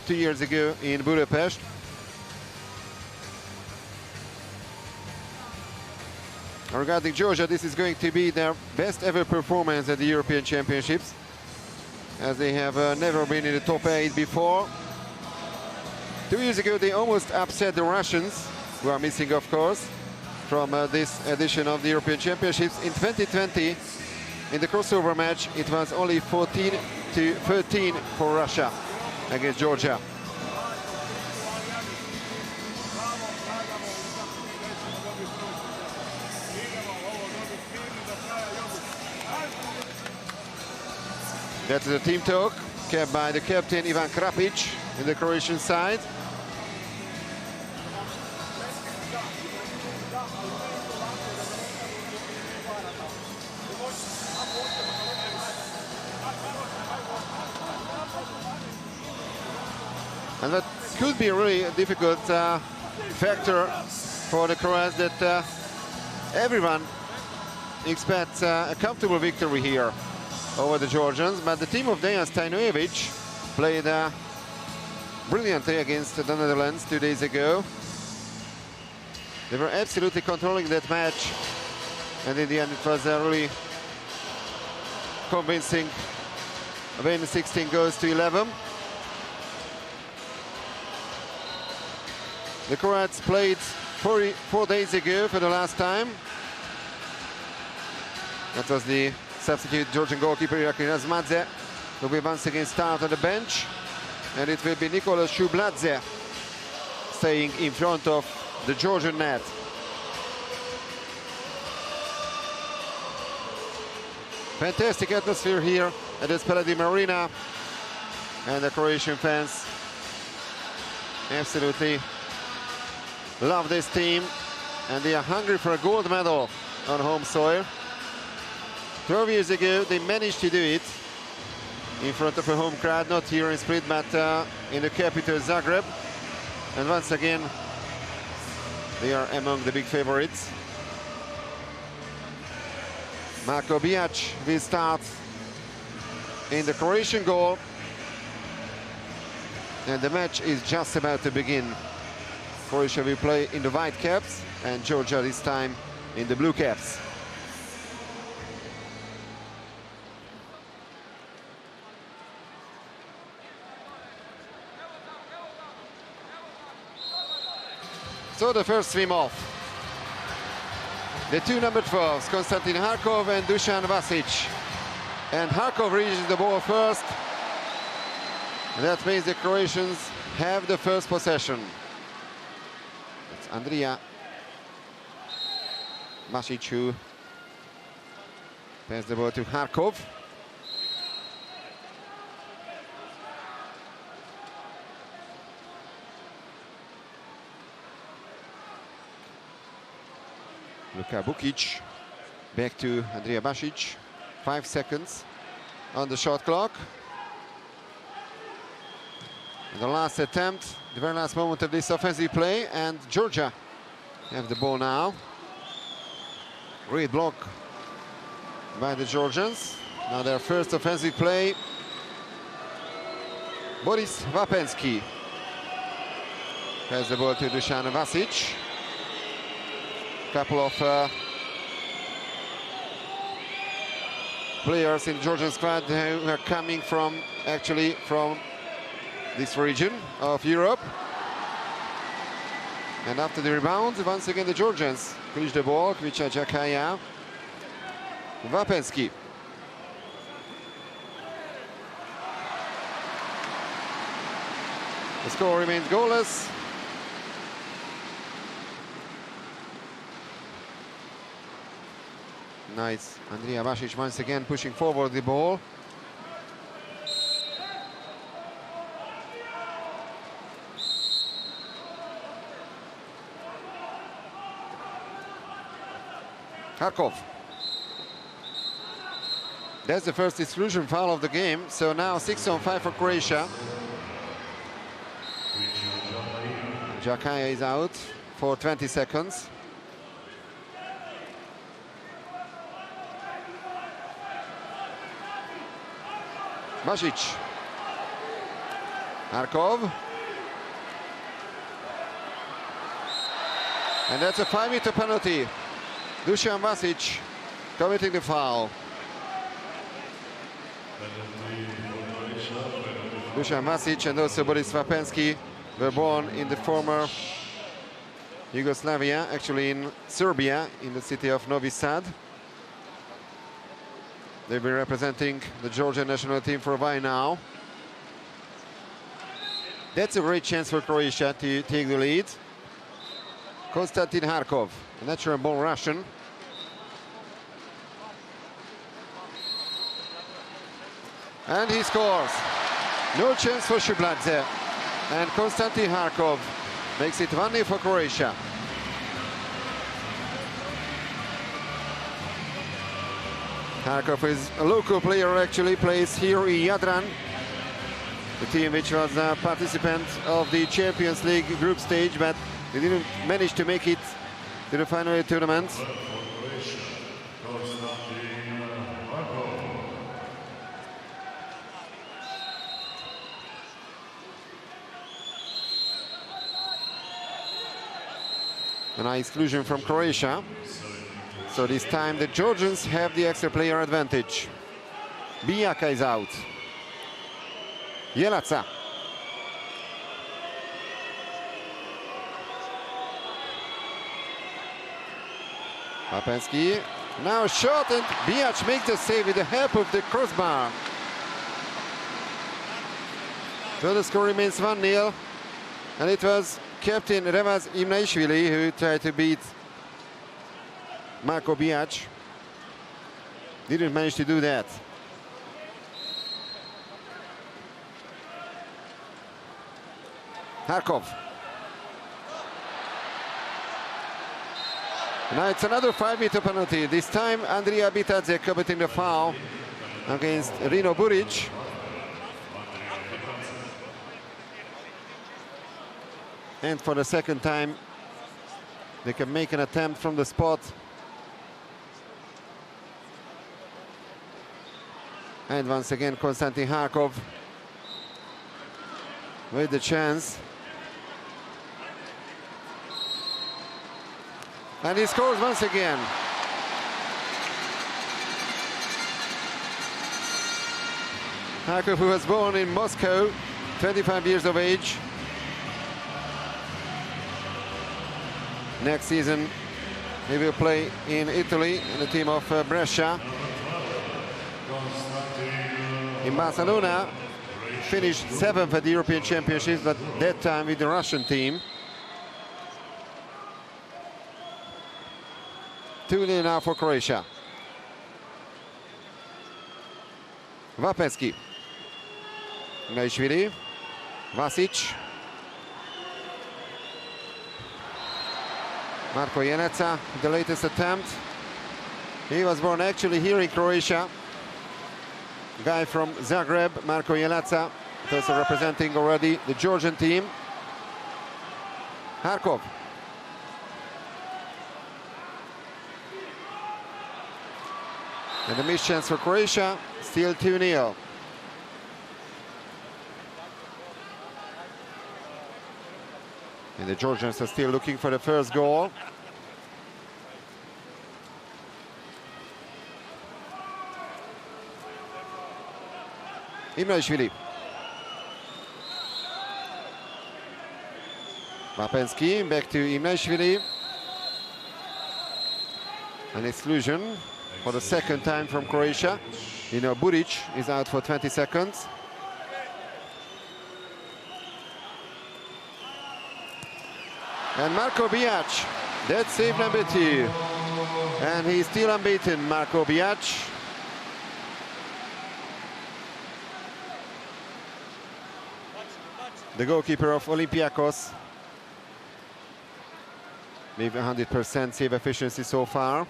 2 years ago in Budapest. Regarding Georgia, this is going to be their best ever performance at the European Championships, as they have never been in the top 8 before. 2 years ago, they almost upset the Russians, who are missing, of course, from this edition of the European Championships. In 2020, in the crossover match, it was only 14-13 for Russia against Georgia. That's the team talk, kept by the captain Ivan Krapic in the Croatian side. And that could be really a difficult factor for the Croats, that everyone expects a comfortable victory here over the Georgians. But the team of Dejan Stojanovic played brilliantly against the Netherlands 2 days ago. They were absolutely controlling that match, and in the end it was a really convincing win, 16-11. The Croats played 4 days ago for the last time. That was the substitute Georgian goalkeeper Irakli Razmadze, who will once again start on the bench. And it will be Nikola Shubladze staying in front of the Georgian net. Fantastic atmosphere here at the Spaladim Arena. And the Croatian fans absolutely love this team, and they are hungry for a gold medal on home soil. 12 years ago, they managed to do it in front of a home crowd, not here in Split, but in the capital, Zagreb. And once again, they are among the big favorites. Marko Bijac will start in the Croatian goal. And the match is just about to begin. Croatia will play in the white caps, and Georgia this time in the blue caps. So the first swim off. The two number 12s, Konstantin Harkov and Dusan Vasic. And Harkov reaches the ball first. And that means the Croatians have the first possession. It's Andrija Vasic who passes the ball to Harkov. Luka Bukic back to Andrija Vasic. 5 seconds on the shot clock. And the last attempt, the very last moment of this offensive play, and Georgia have the ball now. Great block by the Georgians. Now their first offensive play. Boris Vapensky has the ball to Dusan Vasic. Couple of players in the Georgian squad who are coming from, actually, from this region of Europe. And after the rebound, once again the Georgians finish the ball. Kvicha Jakaya, Vapensky. The score remains goalless. Nice, Andrija Vasic once again pushing forward the ball. Harkov. That's the first exclusion foul of the game. So now 6-on-5 for Croatia. Jakaya is out for 20 seconds. Vasic. Harkov. And that's a 5-meter penalty. Dusan Vasic committing the foul. Dusan Vasic and also Boris Vapenski were born in the former Yugoslavia, actually in Serbia, in the city of Novi Sad. They've been representing the Georgian national team for a while now. That's a great chance for Croatia to take the lead. Konstantin Harkov, a natural-born Russian. And he scores. No chance for Shibladze. And Konstantin Harkov makes it 1-0 for Croatia. Harkov is a local player, actually plays here in Jadran, the team which was a participant of the Champions League group stage, but they didn't manage to make it to the final tournament. An exclusion from Croatia. So this time the Georgians have the extra player advantage. Bijaka is out. Jelaca. Vapenski. Now a shot, and Bijac makes the save with the help of the crossbar. So the score remains 1-0. And it was captain Revaz Imnaishvili who tried to beat Marko Bijac. Didn't manage to do that. Harkov. Now it's another 5-meter penalty. This time Andrija Bitadze committing the foul against Rino Buric. And for the second time, they can make an attempt from the spot. And once again, Konstantin Harkov with the chance. And he scores once again. Harkov, who was born in Moscow, 25 years of age. Next season, he will play in Italy in the team of Brescia. In Barcelona, finished 7th at the European Championships, but that time with the Russian team. 2-0 now for Croatia. Vapenski. Imnaishvili. Vasic. Marko Jelaca, the latest attempt. He was born actually here in Croatia. Guy from Zagreb, Marko Jelaca, also representing already the Georgian team. Harkov. And the missed chance for Croatia, still 2-0. And the Georgians are still looking for the first goal. Imnaishvili. Vapenski, back to Imnaishvili. An exclusion for the second time from Croatia. You know, Buric is out for 20 seconds. And Marko Bijac, that's save number 2. And he's still unbeaten, Marko Bijac. The goalkeeper of Olympiacos with 100% save efficiency so far.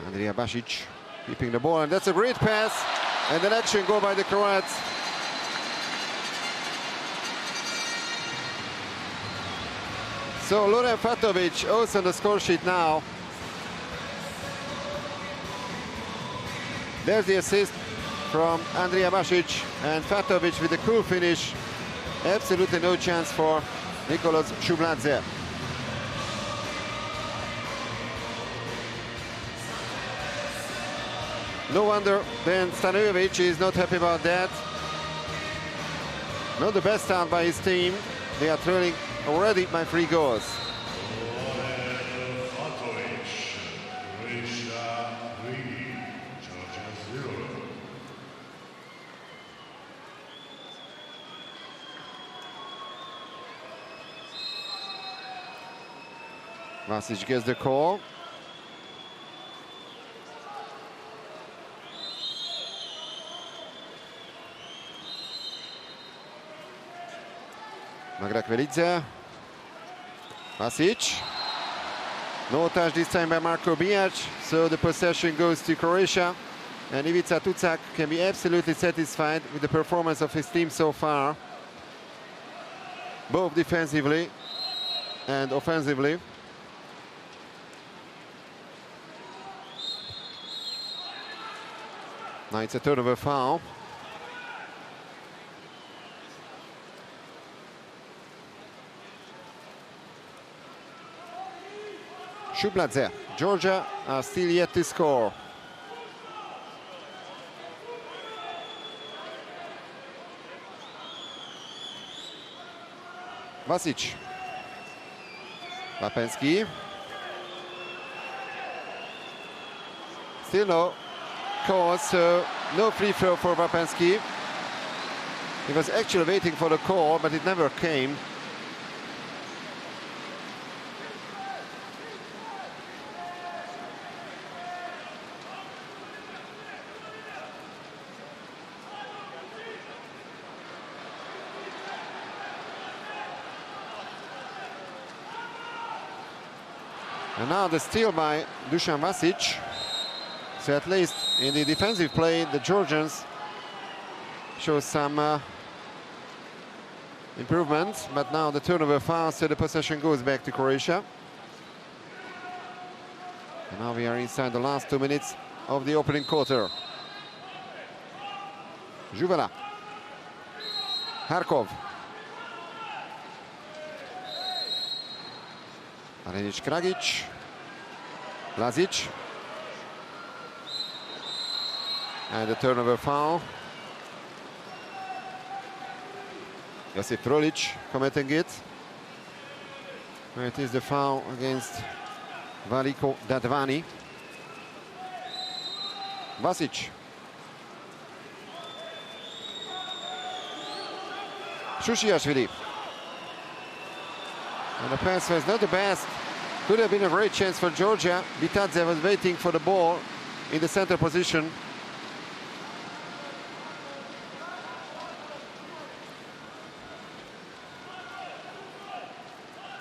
Andrija Basic keeping the ball, and that's a great pass. And an action goal by the Croats. So Loren Fatovic also on the score sheet now. There's the assist from Andrija Basic, and Fatovic with a cool finish. Absolutely no chance for Nicholas Shubladze. No wonder then Stanojevic is not happy about that. Not the best start by his team. They are trailing already by 3 goals. Vasic gets the call. Magrakvelidze. Vasic. No touch this time by Marko Bijac, so the possession goes to Croatia. And Ivica Tucak can be absolutely satisfied with the performance of his team so far, both defensively and offensively. Now it's a turnover foul. Shubladze. Georgia are still yet to score. Vasic. Lapensky. Still no call, so no free throw for Lapensky. He was actually waiting for the call, but it never came. And now the steal by Dusan Vasic. So at least in the defensive play, the Georgians show some improvement. But now the turnover foul, so the possession goes back to Croatia. And now we are inside the last 2 minutes of the opening quarter. Juvela. Harkov. Marinic Kragic. Lazic. And the turnover foul. Josip Frolic committing it. It is the foul against Veliko Dadvani. Vasic. Shushiashvili. And the pass was not the best. Could have been a great chance for Georgia. Bitadze was waiting for the ball in the center position.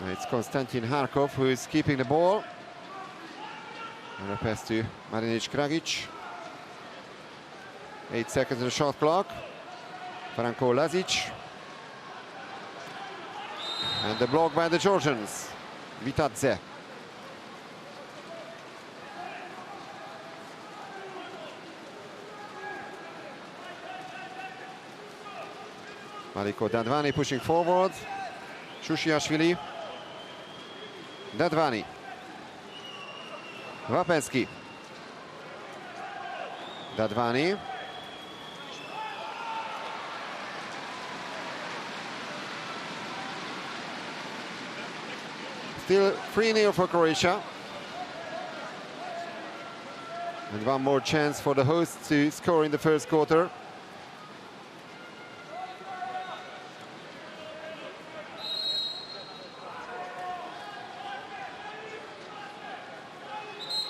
It's Konstantin Harkov who is keeping the ball. And a pass to Marinic Kragic. 8 seconds on the shot clock. Franko Lazic. And the block by the Georgians. Bitadze. Veliko Dadvani pushing forward. Shushiashvili. Dadvani. Lapensky. Dadvani. Still 3-0 for Croatia. And one more chance for the hosts to score in the first quarter.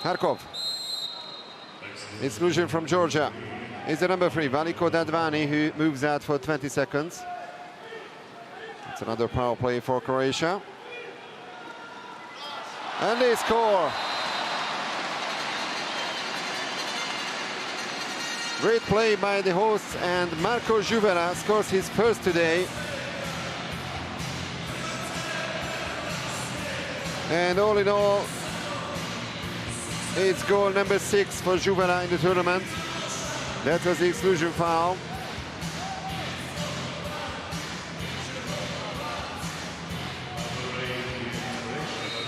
Harkov. Exclusion from Georgia. It's the number 3, Veliko Dadvani, who moves out for 20 seconds. It's another power play for Croatia. And they score. Great play by the hosts, and Marko Juvela scores his first today. And all in all, it's goal number 6 for Juvela in the tournament. That was the exclusion foul.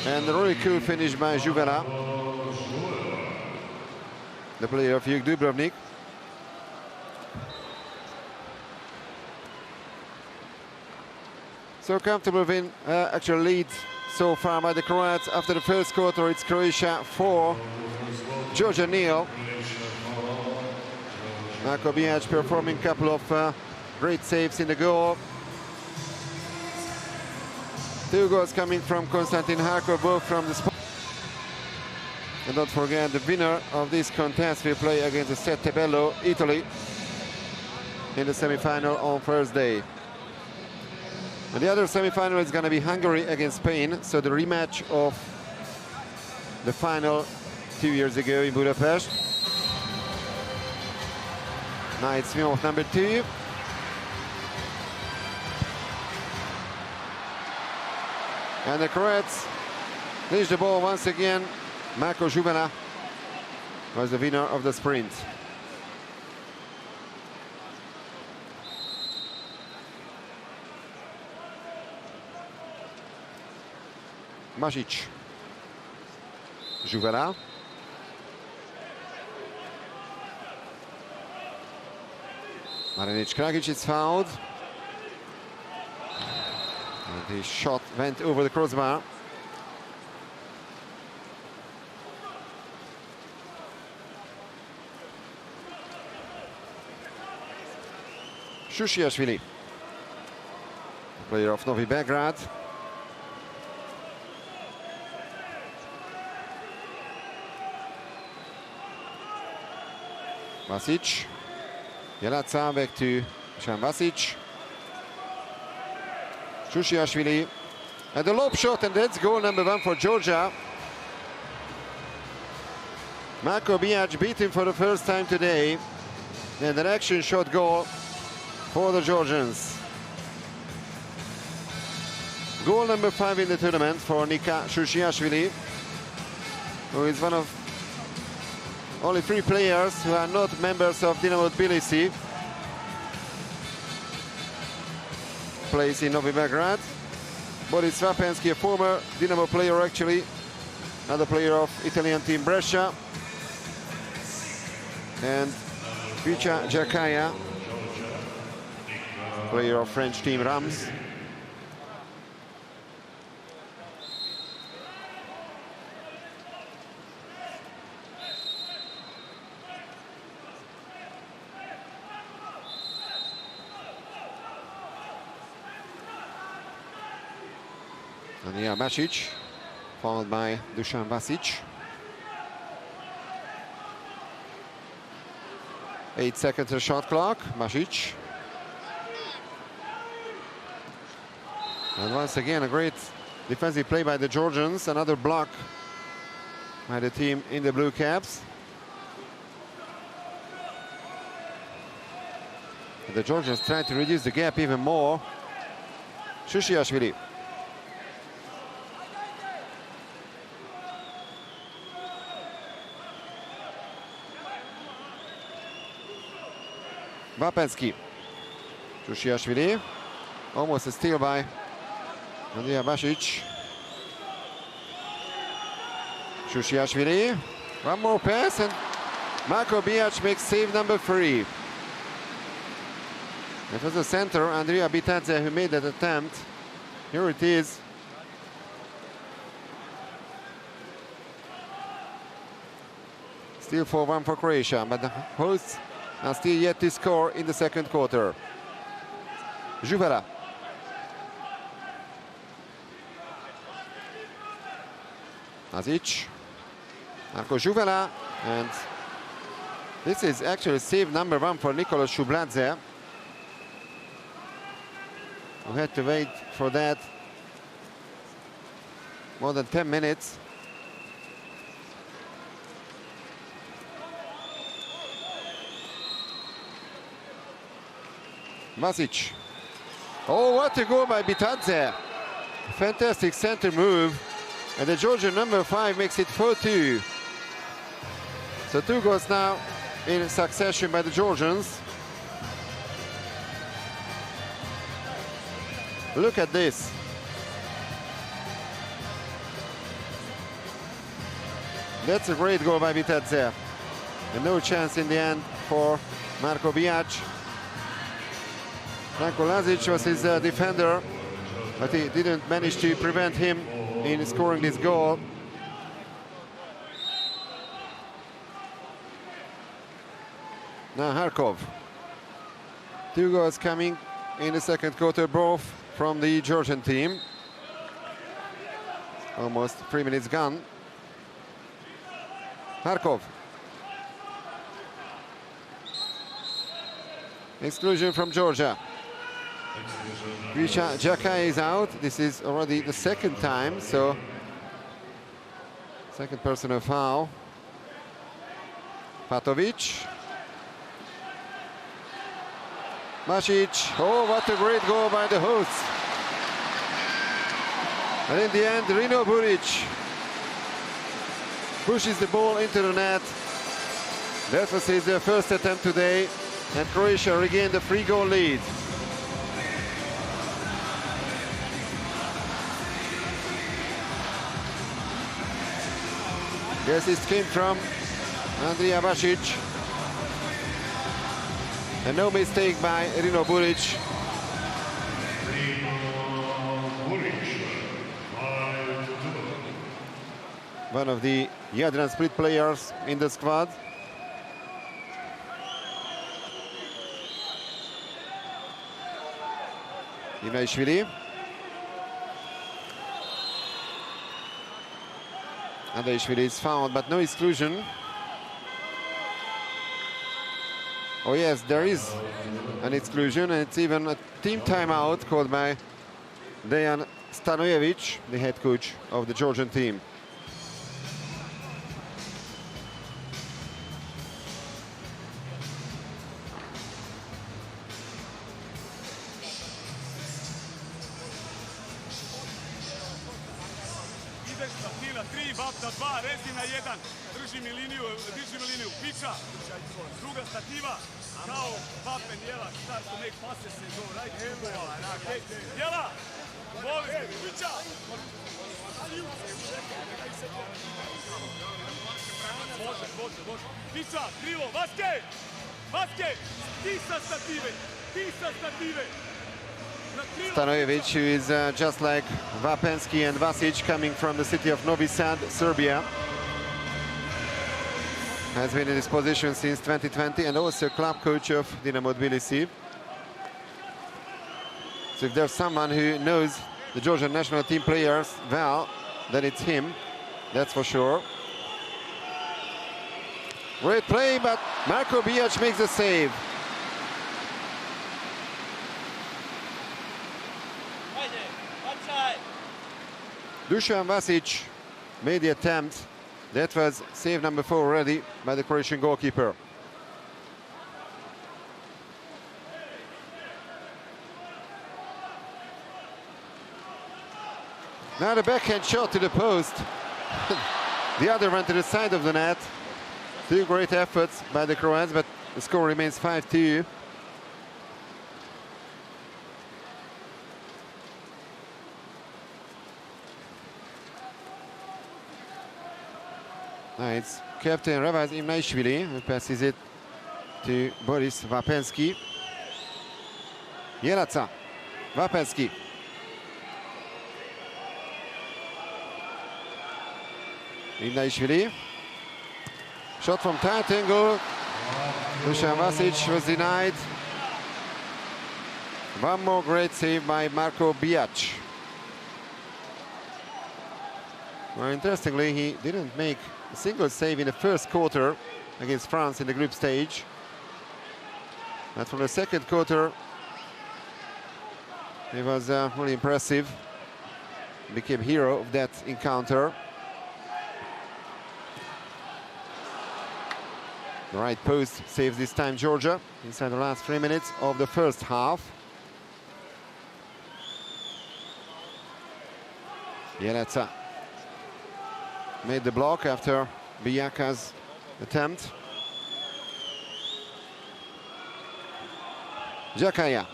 And a really cool finish by Juvela, the player of Juk Dubrovnik. So comfortable win, actual lead so far by the Croats. After the first quarter, it's Croatia 4, Georgia 0. Marko Bijac performing a couple of great saves in the goal. 2 goals coming from Konstantin Harkov, both from the spot. And don't forget, the winner of this contest will play against the Settebello, Italy, in the semi-final on Thursday. And the other semi-final is going to be Hungary against Spain, so the rematch of the final 2 years ago in Budapest. Now it's swim off number 2. And the Croats clinch the ball once again. Marko Juvela was the winner of the sprint. Masic. Juvela. Marinic Kragic is fouled. And his shot went over the crossbar. Shushiashvili, player of Novi Belgrade. Vasic. Jelaca back to Dusan Vasic. Shushiashvili. And the lob shot, and that's goal number 1 for Georgia. Marko Bijac beat him for the first time today. And an action shot goal for the Georgians. Goal number 5 in the tournament for Nika Shushiashvili, who is one of only 3 players who are not members of Dinamo Tbilisi. Plays in Novi Belgrade. Boris Svapensky, a former Dinamo player actually, another player of Italian team Brescia. And Vicha Jakaya, player of French team Rams. And yeah, Masic, followed by Dusan Vasic. 8 seconds to the shot clock. Masic. And once again, a great defensive play by the Georgians. Another block by the team in the blue caps. And the Georgians try to reduce the gap even more. Shushiashvili. Vapensky. Shushiashvili. Almost a steal by Andrija Vasic. Shushiashvili. One more pass, and Marko Bijac makes save number 3. It was the center, Andrija Bitadze, who made that attempt. Here it is. Still 4-1 for Croatia, but the hosts are still yet to score in the second quarter. Juvela. Vasic. Marko Juvela. And this is actually save number 1 for Nicolas Shubladze, who had to wait for that more than 10 minutes. Vasic. Oh, what a goal by Bitadze. Fantastic center move. And the Georgian number 5 makes it 4-2. So 2 goals now in succession by the Georgians. Look at this. That's a great goal by Vitadze. And no chance in the end for Marko Bijac. Franko Lazic was his defender, but he didn't manage to prevent him in scoring this goal. Now Harkov. 2 goals coming in the second quarter, both from the Georgian team. Almost 3 minutes gone. Harkov. Exclusion from Georgia. Grisha Jakai is out. This is already the second time, so second personal foul. Patovic. Masic. Oh, what a great goal by the hosts. And in the end, Rino Buric pushes the ball into the net. That was his first attempt today, and Croatia regained the 3-goal lead. The assist came from Andrija Basic. And no mistake by Rino Buric. One of the Jadran Split players in the squad. Ivaishvili. Ivaishvili is fouled, but no exclusion. Oh yes, there is an exclusion, and it's even a team timeout called by Dejan Stanojevic, the head coach of the Georgian team. Drži mi liniju, piča, druga stativa, kao Vapen, Jela, start to make passes and go right. Jela, voli, piča! Može. Piča, krivo, Vaske, ti sa stative. Stanojevic, who is just like Vapensky and Vasic, coming from the city of Novi Sad, Serbia. Has been in this position since 2020 and also club coach of Dinamo Tbilisi. So if there's someone who knows the Georgian national team players well, then it's him, that's for sure. Great play, but Marko Bijac makes the save. Dusan Vasic made the attempt. That was save number 4 already by the Croatian goalkeeper. Now the backhand shot to the post. The other went to the side of the net. 2 great efforts by the Croats, but the score remains 5-2. Now it's captain Ravaz Imnaishvili who passes it to Boris Vapensky. Jelaca, Vapensky. Imnaishvili. Shot from tight angle. Dusan Vasic was denied. One more great save by Marko Bijac. Well, interestingly, he didn't make a single save in the first quarter against France in the group stage. But from the second quarter, he was really impressive. Became hero of that encounter. The right post saves this time Georgia inside the last 3 minutes of the first half. Jelaca made the block after Bijaka's attempt. Jakaya.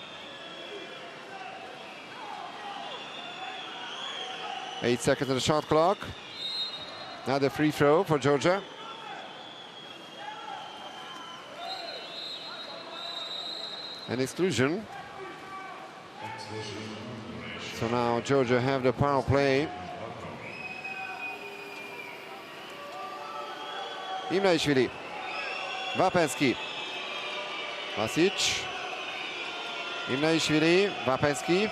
8 seconds on the shot clock. Another free throw for Georgia. An exclusion. So now Georgia have the power play. Imnaishvili. Wapenski. Vasic. Imnaishvili. Wapenski.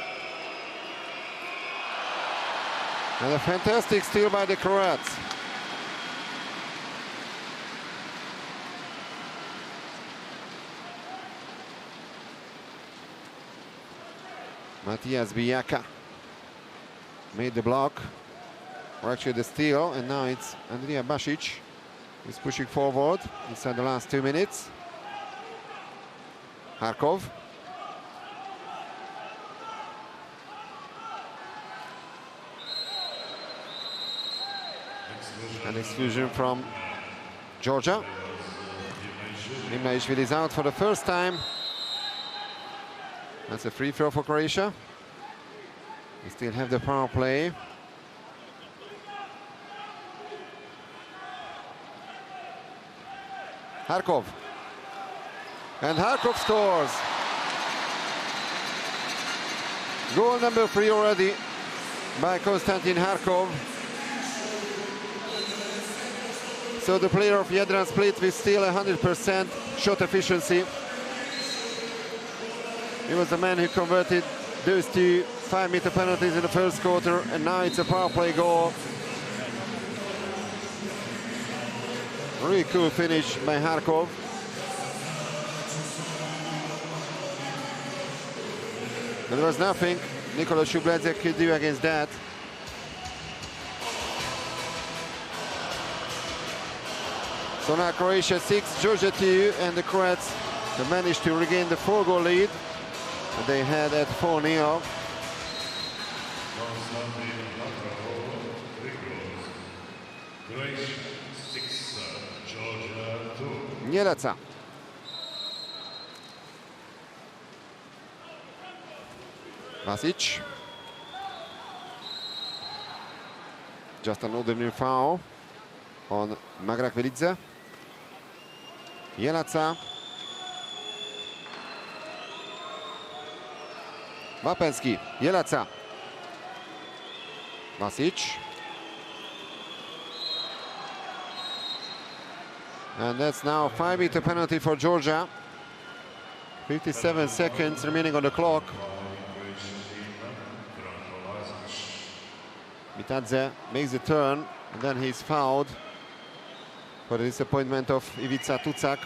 And a fantastic steal by the Croats. Matias Bijaka made the block, or actually the steal, and now it's Andrija Basic. He's pushing forward inside the last 2 minutes. Harkov. An exclusion from Georgia. Imnaishvili is out for the first time. That's a free throw for Croatia. We still have the power play. Harkov. And Harkov scores. Goal number 3 already by Konstantin Harkov. So the player of Jadran Split with still 100% shot efficiency. He was the man who converted those 2 5-meter penalties in the first quarter, and now it's a power play goal. Really cool finish by Harkov. But there was nothing Nikola Shubladze could do against that. So now Croatia 6, Georgia 2, and the Croats have managed to regain the 4-goal lead that they had at 4-0. Njelaca. Vasic. Just another new foul on Magrakvelidze. Jelaca. Wapenski. Jelaca. Vasic. And that's now a 5-meter penalty for Georgia. 57 seconds remaining on the clock. Mitadze makes the turn, and then he's fouled for the disappointment of Ivica Tucak.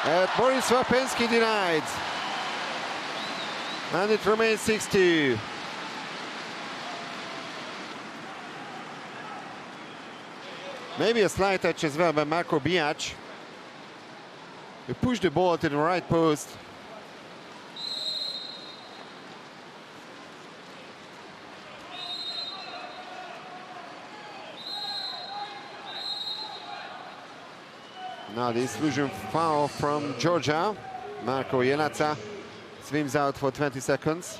And Boris Wapenski denied. And it remains 6-2. Maybe a slight touch as well by Marko Bijac. He pushed the ball to the right post. Now the exclusion foul from Georgia. Marko Jelaca swims out for 20 seconds.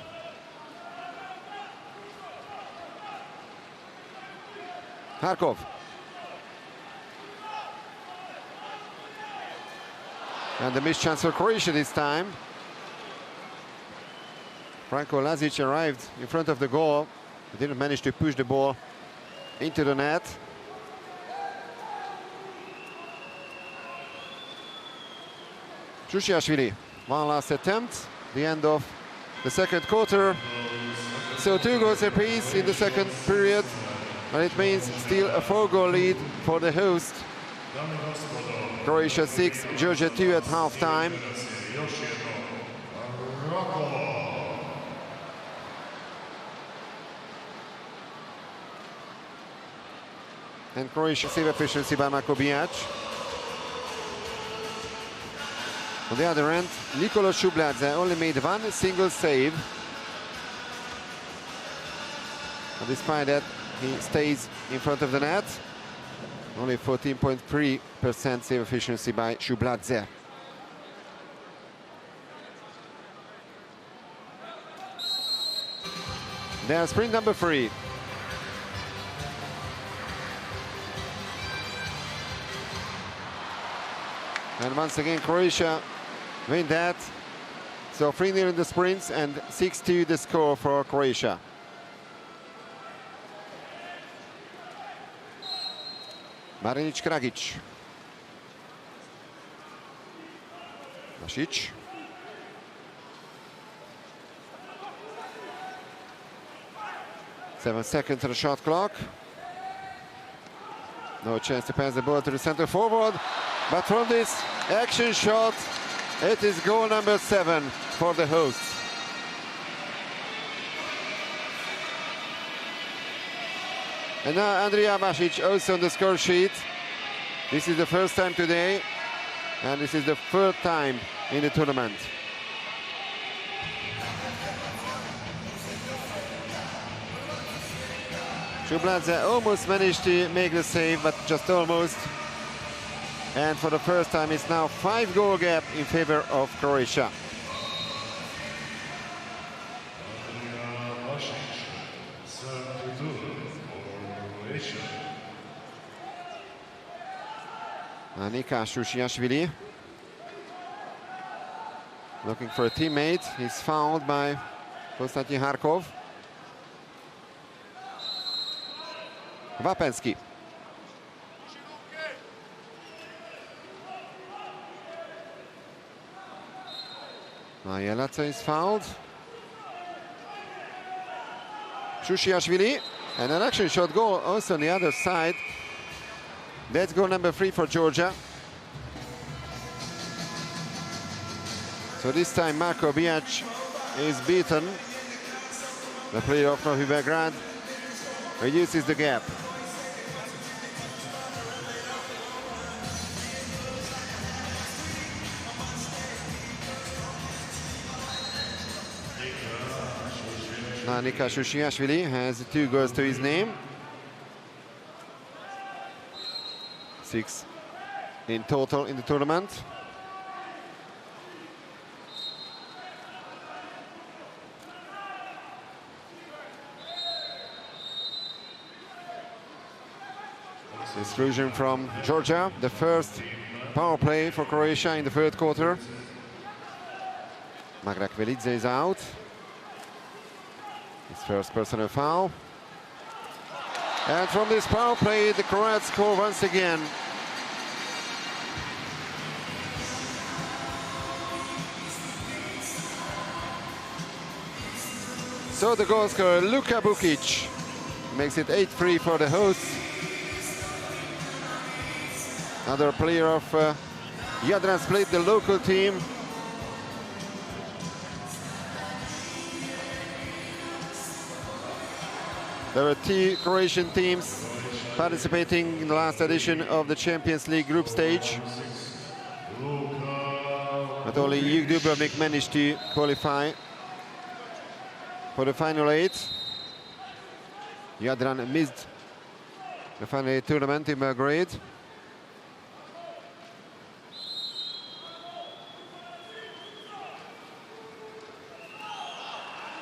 Harkov. And the missed chance for Croatia this time. Franko Lazic arrived in front of the goal. He didn't manage to push the ball into the net. Shushiashvili, one last attempt, the end of the second quarter. So 2 goals apiece in the second period, and it means still a 4-goal lead for the host. Croatia 6, Georgia 2 at halftime. And Croatia save efficiency by Marko Bijac. On the other end, Nikola Shubladze only made 1 single save. And despite that, he stays in front of the net. Only 14.3% save efficiency by Shubladze. There's sprint number 3. And once again, Croatia win that. So 3-0 in the sprints and 6-2 the score for Croatia. Marinic Kragic. Masic. Seven seconds on the shot clock. No chance to pass the ball to the center forward. But from this action shot, it is goal number 7 for the hosts. And now Andrija Masic also on the score sheet. This is the first time today, and this is the 3rd time in the tournament. Shubladze almost managed to make the save, but just almost. And for the first time, it's now 5-goal gap in favor of Croatia. Anika Shushiashvili looking for a teammate. He's fouled by Konstantin Harkov. Wapenski. Jelatze is fouled. Shushiashvili, and an action shot goal also on the other side. That's goal number 3 for Georgia. So this time Marko Bijac is beaten. The player of Novi Beograd reduces the gap. Now Nika Shushiashvili has 2 goals to his name. 6 in total in the tournament. Exclusion from Georgia, the first power play for Croatia in the 3rd quarter. Magra Kvelidze is out. His first personal foul. And from this power play, the Croats score once again. So the goal scorer, Luka Bukic, makes it 8-3 for the hosts. Another player of Jadran Split, the local team. There were 2 Croatian teams participating in the last edition of the Champions League group stage. But only Jug Dubrovnik managed to qualify for the final 8. Jadran missed the final 8 tournament in Belgrade.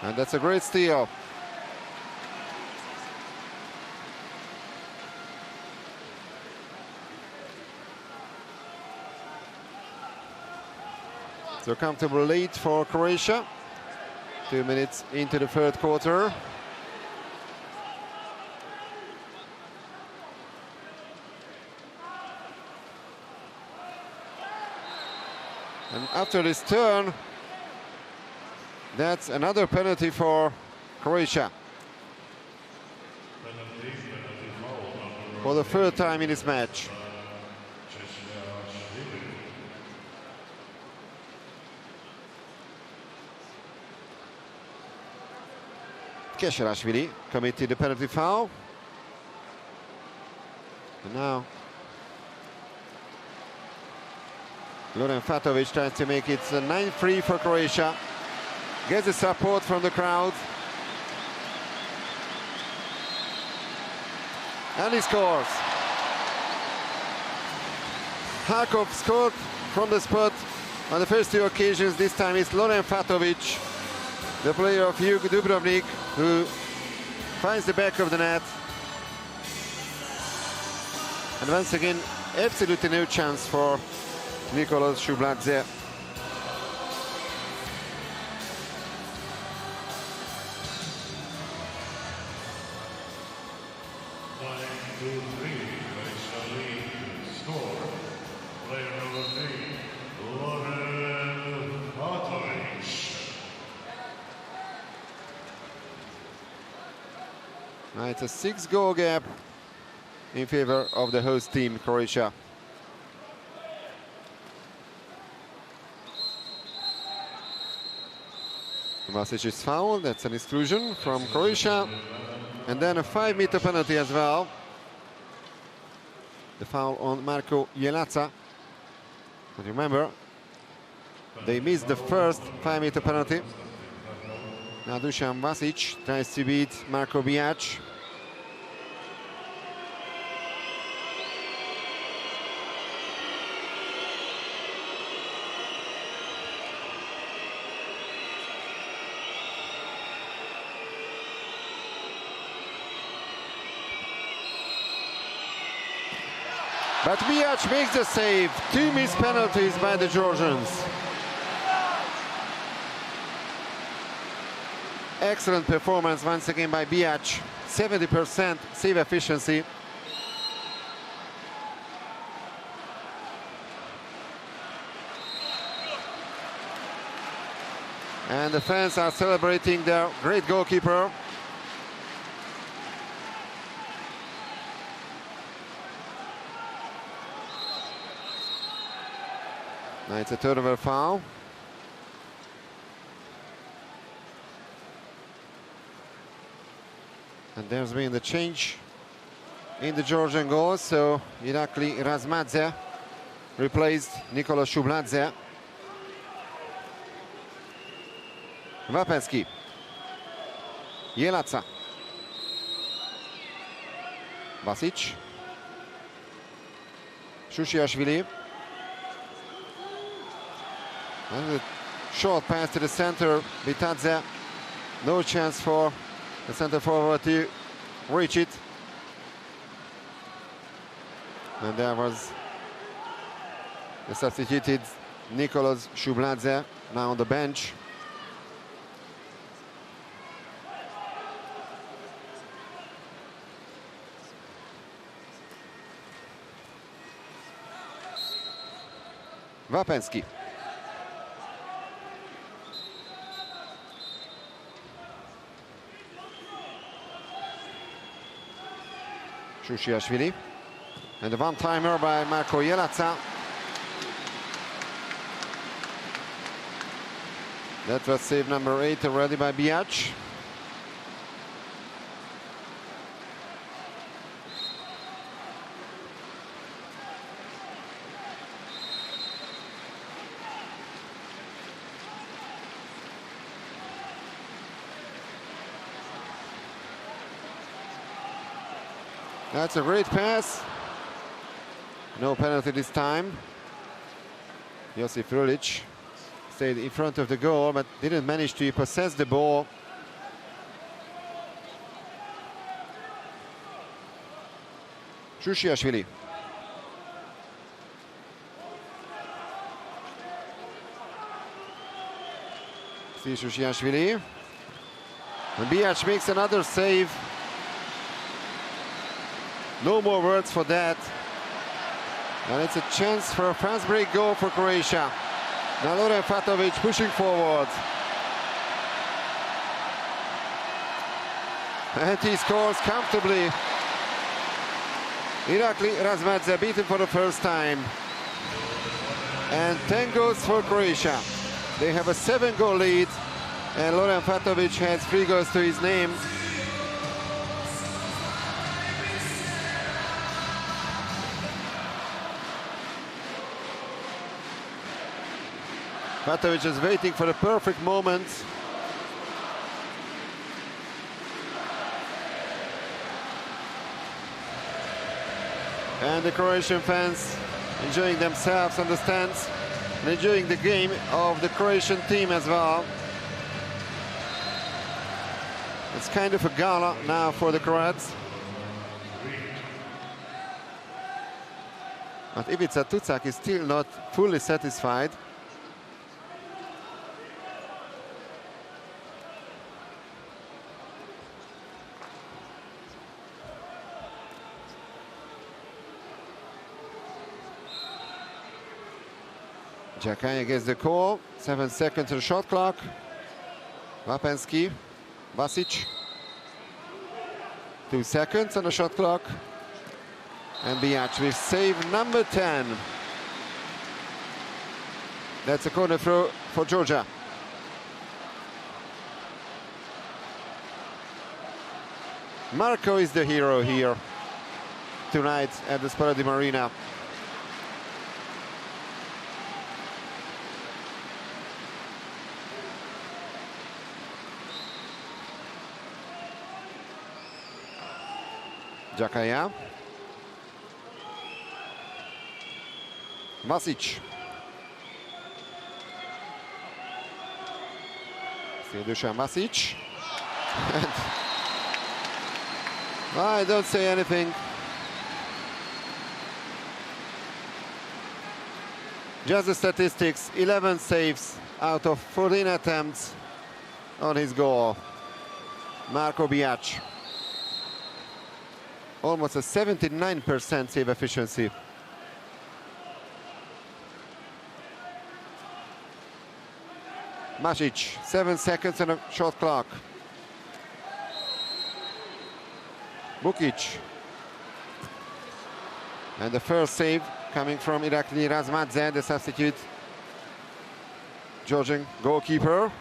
And that's a great steal. So comfortable lead for Croatia. 2 minutes into the 3rd quarter. And after this turn, that's another penalty for Croatia. For the 3rd time in this match. Kesherashvili committed the penalty foul. And now Loren Fatovic tries to make it 9-3 for Croatia. Gets the support from the crowd. And he scores. Harkov scored from the spot on the first two occasions. This time it's Loren Fatovic, the player of Jug Dubrovnik, who finds the back of the net. And once again, absolutely no chance for Nicolas Shubladze. It's a 6-goal gap in favor of the host team, Croatia. Vasic's foul, that's an exclusion from Croatia. And then a 5-meter penalty as well. The foul on Marko Jelaca. But remember, they missed the first 5-meter penalty. Now Dusan Vasic tries to beat Marko Bijac. But Bijac makes the save. 2 missed penalties by the Georgians. Excellent performance once again by Bijac. 70% save efficiency. And the fans are celebrating their great goalkeeper. Now it's a turnover foul. And there's been the change in the Georgian goal. So Irakli Razmadze replaced Nicolas Shubladze. Vapenski. Jelaca. Vasic. Shushiashvili. And a short pass to the center, Bitadze. No chance for the center forward to reach it. And there was the substituted Nicolas Shubladze, now on the bench. Vapenski. Shushiashvili. And a one-timer by Marko Jelaca. That was save number 8 already by Bijac. That's a great pass. No penalty this time. Josip Frulic stayed in front of the goal, but didn't manage to possess the ball. Shushiashvili. See Shushiashvili. And Bijac makes another save. No more words for that. And it's a chance for a fast break goal for Croatia. Now Loren Fatovic pushing forward. And he scores comfortably. Irakli Razmadze beaten for the first time. And 10 goals for Croatia. They have a 7-goal lead. And Loren Fatovic has 3 goals to his name. Fatovic is waiting for the perfect moment. And the Croatian fans enjoying themselves on the stands and enjoying the game of the Croatian team as well. It's kind of a gala now for the Croats. But Ivica Tucak is still not fully satisfied. Jakaya gets the call. 7 seconds on the shot clock. Vapenski, Vasic. 2 seconds on the shot clock. And Biac with save number 10. That's a corner throw for Georgia. Marco is the hero here tonight at the Spaladim Arena. Jakaya. Vasic. Still Dusan Vasic. I don't say anything. Just the statistics, 11 saves out of 14 attempts on his goal. Marco Biac. Almost a 79% save efficiency. Masic, 7 seconds on a shot clock. Bukic. And the first save coming from Irakli Razmadze, the substitute Georgian goalkeeper.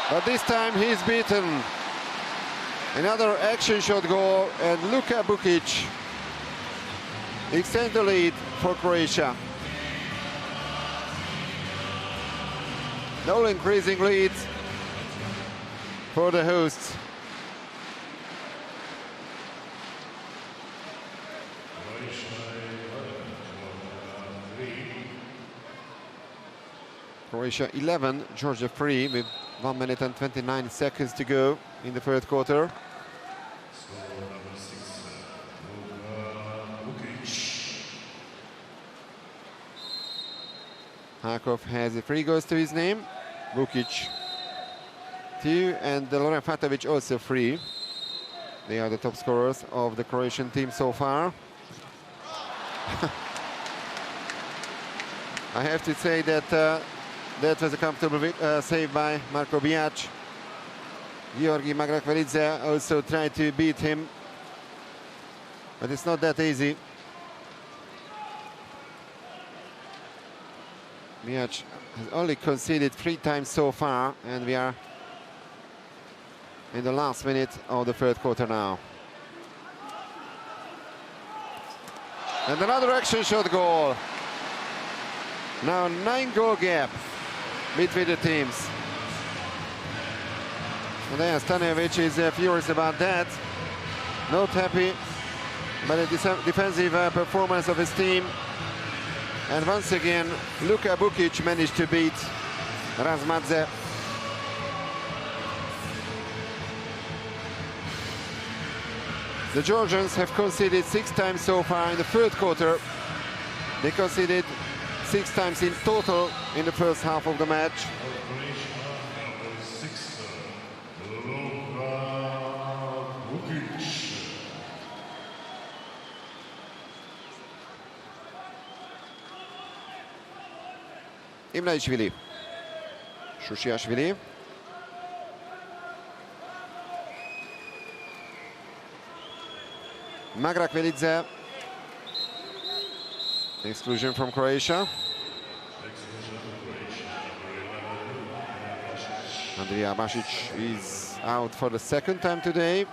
But this time he's beaten. Another action shot goal, and Luka Bukic extends the lead for Croatia. No increasing lead for the hosts. Croatia 11, Georgia 3 with 1 minute and 29 seconds to go in the third quarter. Hakov has 3 goals to his name. Bukic 2, and Loren Fatovic also 3. They are the top scorers of the Croatian team so far. I have to say that that was a comfortable save by Marco Biac. Georgi Magrakvelidze also tried to beat him, but it's not that easy. Biac has only conceded 3 times so far, and we are in the last minute of the third quarter now. And another action shot goal. Now 9-goal gap between the teams. And Stanojevic is furious about that. Not happy, but a defensive performance of his team. And once again, Luka Bukic managed to beat Razmadze. The Georgians have conceded 6 times so far in the third quarter. They conceded 6 times in total in the first half of the match. Imraichvili, Shushiashvili. Magrakvelidze. Exclusion from Croatia. Andrija Basic is out for the second time today.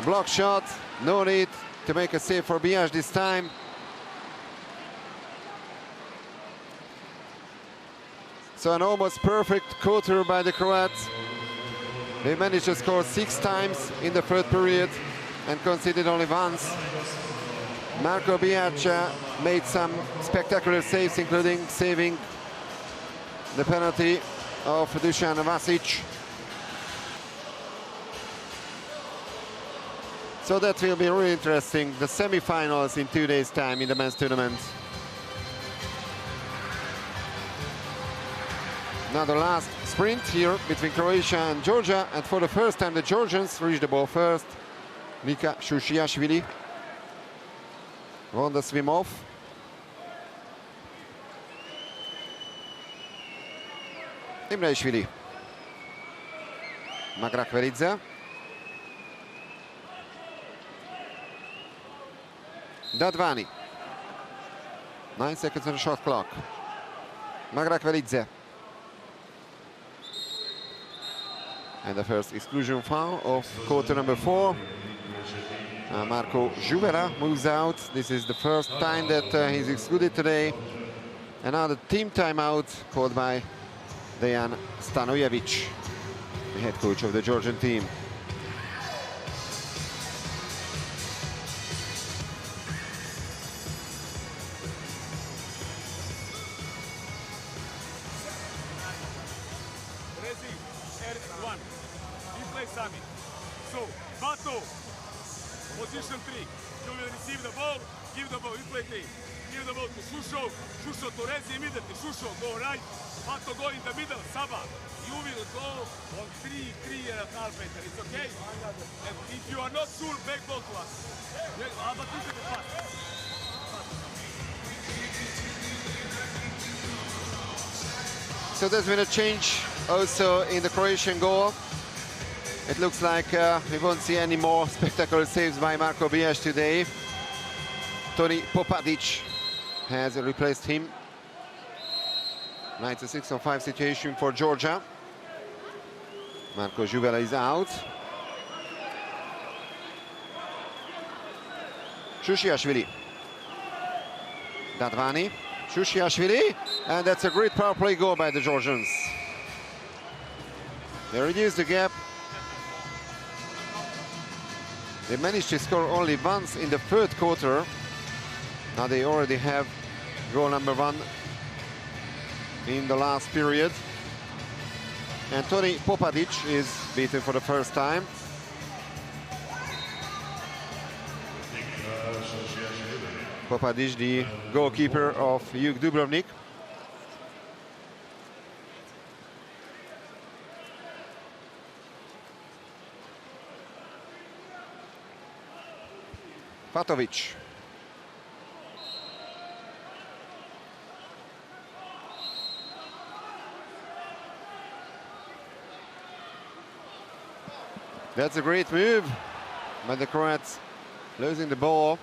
Block shot, no need to make a save for Biac this time. So an almost perfect quarter by the Croats. They managed to score 6 times in the third period and conceded only once. Marko Bijac made some spectacular saves, including saving the penalty of Dusan Vasic. So that will be really interesting. The semi-finals in 2 days' time in the men's tournament. Now the last sprint here between Croatia and Georgia, and for the first time the Georgians reached the ball first. Nika Shushiashvili won the swim off. Imreishvili. Magrakveridze. Dadvani. 9 seconds on the shot clock. Magrakveridze. And the first exclusion foul of quarter number 4. Marko Juvera moves out. This is the first time that he's excluded today. And now the team timeout called by Dejan Stanojevic, the head coach of the Georgian team. So, Bato, position 3. You will receive the ball, give the ball, you play 3. Give the ball to Shusho, Shusho to Rezi immediately. Shusho, go right, Bato go in the middle, Saba. You will go on 3.5 meters, it's okay? And if you are not sure, back ball to us. But this is the pass. So there's been a change also in the Croatian goal. It looks like we won't see any more spectacular saves by Marko Bijac today. Toni Popadic has replaced him. 96-on-5 situation for Georgia. Marko Juvela is out. Shushiashvili. Dadvani. Shushiashvili. And that's a great power play goal by the Georgians. They reduce the gap. They managed to score only once in the third quarter. Now they already have goal number 1 in the last period. And Toni Popadic is beaten for the first time. Popadic, the goalkeeper of Juk Dubrovnik. Fatovic. That's a great move by the Croats, losing the ball.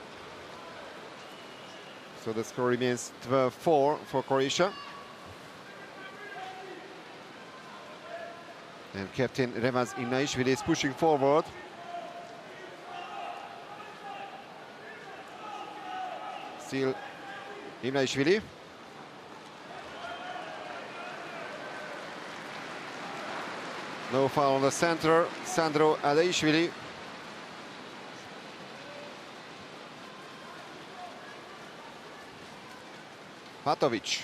So the score remains 12-4 for Croatia. And captain Remaz Imreishvili is pushing forward. Still Imreishvili. No foul on the center, Sandro Adeishvili. Fatovic.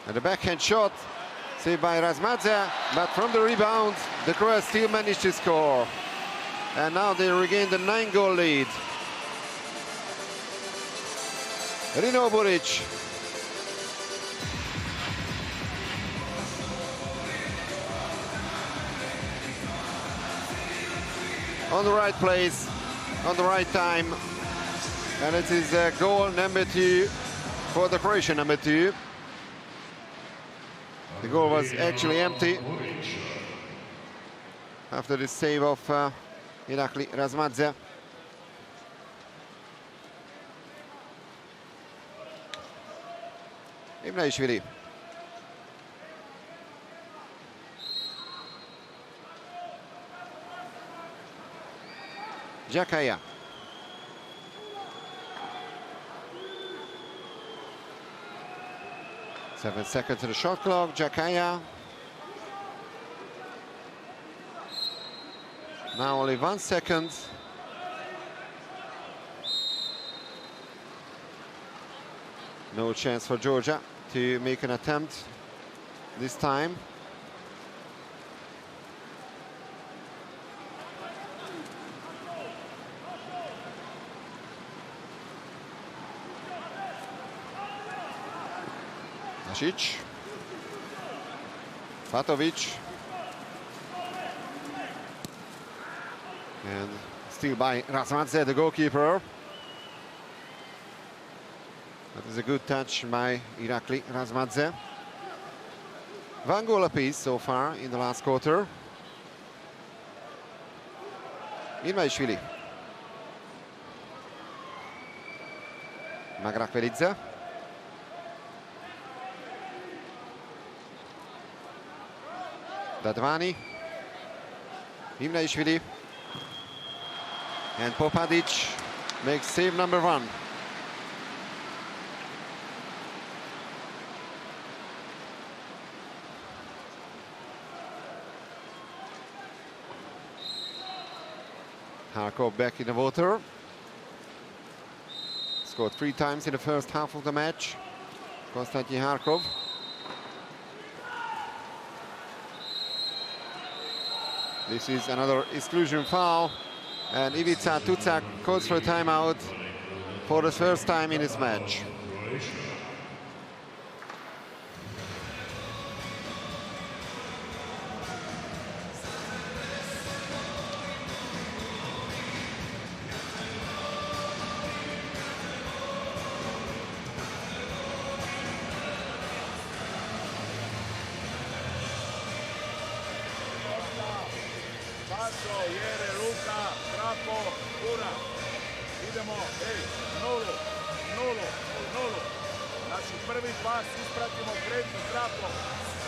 And the backhand shot saved by Razmadze, but from the rebound, the Croats still managed to score. And now they regain the 9-goal lead. Rino Buric. On the right place, on the right time. And it is goal number 2 for the Croatian number 2. The goal was actually empty after the save of Irakli Razmadze. Imreishvili. Jakaya. 7 seconds to the shot clock. Jakaya. Now only 1 second. No chance for Georgia to make an attempt this time. Nasic. Fatovic. And still by Razmadze, the goalkeeper. That is a good touch by Irakli Razmadze. 1 goal apiece so far in the last quarter. Ilmaishvili. Magrakvelidze. Dadvani. Ilmaishvili. And Popadic makes save number 1. Harkov back in the water. Scored 3 times in the first half of the match. Konstantin Harkov. This is another exclusion foul. And Ivica Tucak calls for a timeout for the first time in this match. Idemo, nulu. Znači prvi pas ispratimo kretnu trapo,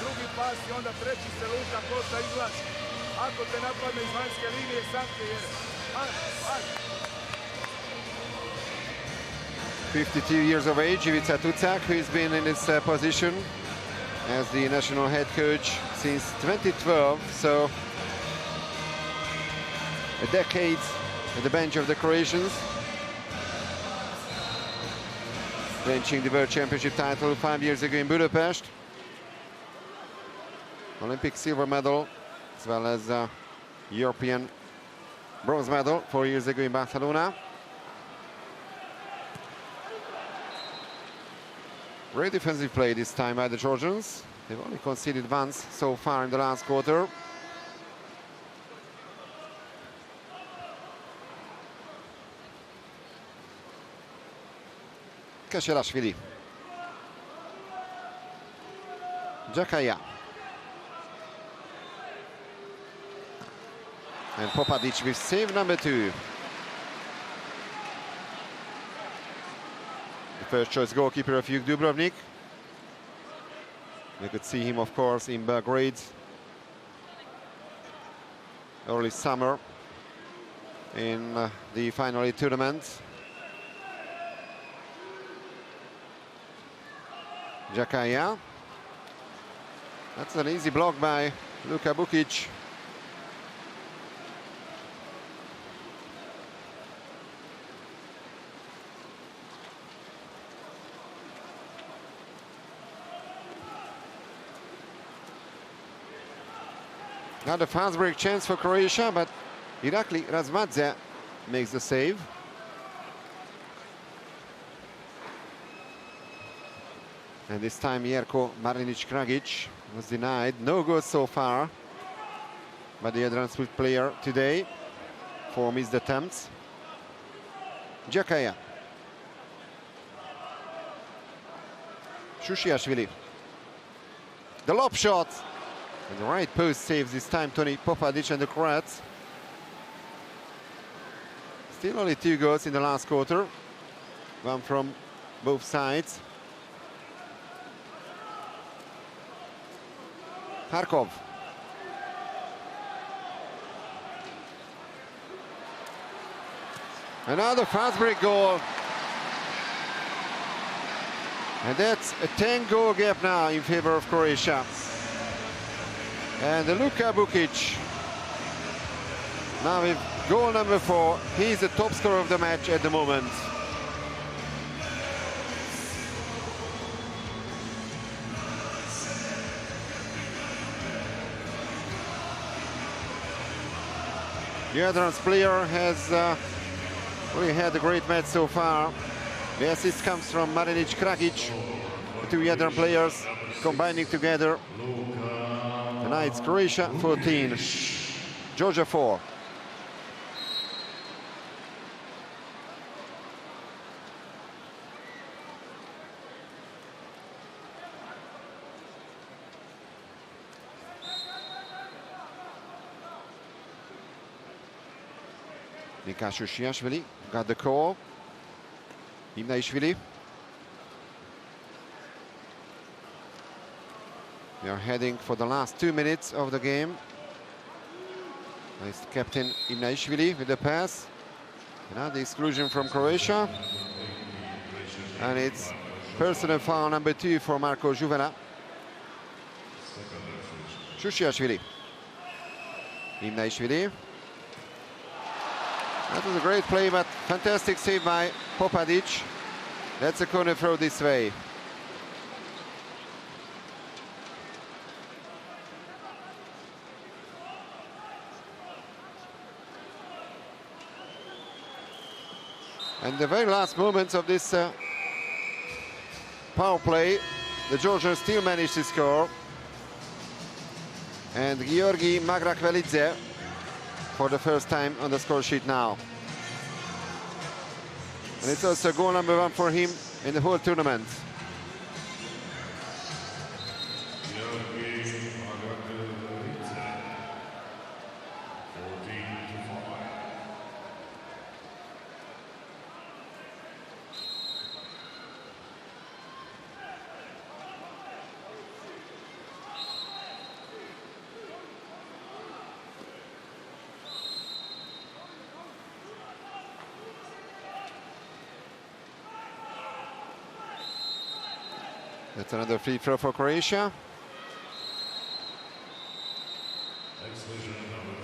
drugi pas i onda treći se luka, koša izvlači. Ako te napadne iz vanjske linije, sam te jere. 52 years of age, Ivica Tucak, who's been in this position as the national head coach since 2012, so a decade at the bench of the Croatians. Clinching the World Championship title 5 years ago in Budapest. Olympic silver medal, as well as European bronze medal 4 years ago in Barcelona. Great defensive play this time by the Georgians. They've only conceded once so far in the last quarter. Kashelashvili. Jakaya. And Popadic with save number 2. The first choice goalkeeper of Juk Dubrovnik. We could see him, of course, in Belgrade early summer in the Final Eight tournament. Jakaya. That's an easy block by Luka Bukic. Now the fast break chance for Croatia, but Irakli Razmadze makes the save. And this time Jerko Marinic-Kragic was denied. No good so far by the Adransplit player today. 4 missed attempts. Jakaya. Shushiashvili. The lob shot. And the right post saves this time Toni Popadic and the Croats. Still only 2 goals in the last quarter. One from both sides. Harkov. Another fast break goal. And that's a 10-goal gap now in favor of Croatia. And Luka Bukic, now with goal number 4, he's the top scorer of the match at the moment. Jadran's player has really had a great match so far. The assist comes from Marinic Kragic, the two Jadran players combining together. And now it's Croatia 14, Georgia 4. Nika Shushiashvili got the call. Imnaishvili. We are heading for the last 2 minutes of the game. Nice captain Imnaishvili with the pass. And now the exclusion from Croatia. And it's personal foul number 2 for Marko Juvela. Shushiashvili. Imnaishvili. That was a great play, but fantastic save by Popadic. That's a corner throw this way. And the very last moments of this power play, the Georgians still managed to score. And Georgi Magrakvelidze for the first time on the score sheet now. And it's also goal number 1 for him in the whole tournament. That's another free throw for Croatia.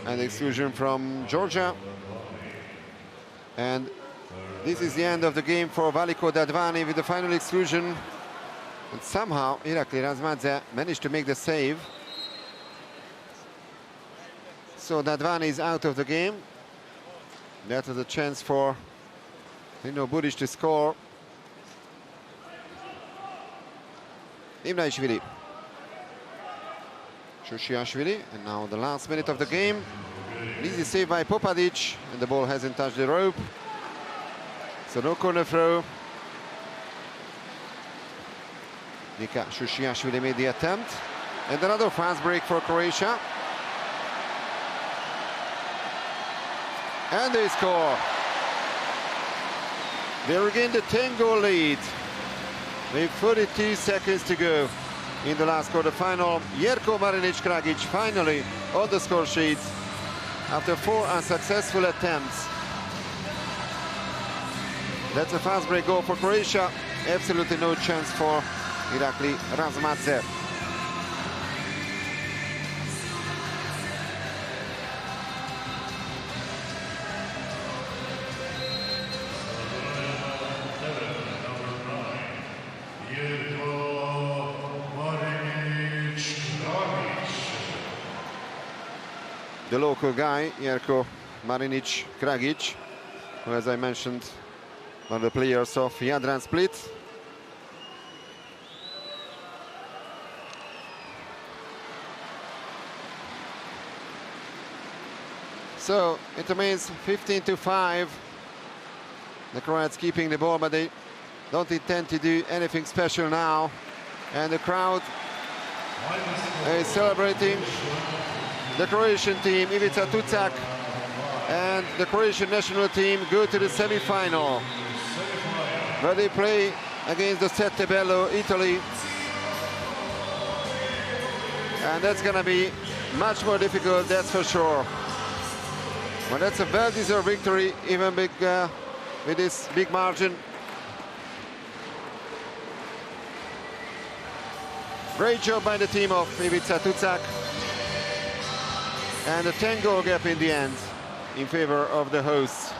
And exclusion from Georgia. And this is the end of the game for Veliko Dadvani with the final exclusion. And somehow Irakli Razmadze managed to make the save. So Dadvani is out of the game. That was a chance for Nino Buric to score. Imnaishvili. Shushiashvili, and now the last minute of the game. An easy save by Popadic, and the ball hasn't touched the rope. So no corner throw. Nika Shushiashvili made the attempt. And another fast break for Croatia. And they score. They regain the 10-goal lead with 42 seconds to go in the last quarter-final. Jerko Marinic Kragic finally on the score sheet after 4 unsuccessful attempts. That's a fast break goal for Croatia. Absolutely no chance for Irakli Razmadze. The local guy, Jerko Marinic Kragic, who, as I mentioned, one of the players of Jadran Split. So it remains 15-5. The Croats keeping the ball, but they don't intend to do anything special now. And the crowd is celebrating. The Croatian team, Ivica Tucak, and the Croatian national team go to the semi-final, where they play against the Sette Bello, Italy. And that's going to be much more difficult, that's for sure. But that's a well-deserved victory, even big, with this big margin. Great job by the team of Ivica Tucak. And a 10-goal gap in the end in favor of the hosts.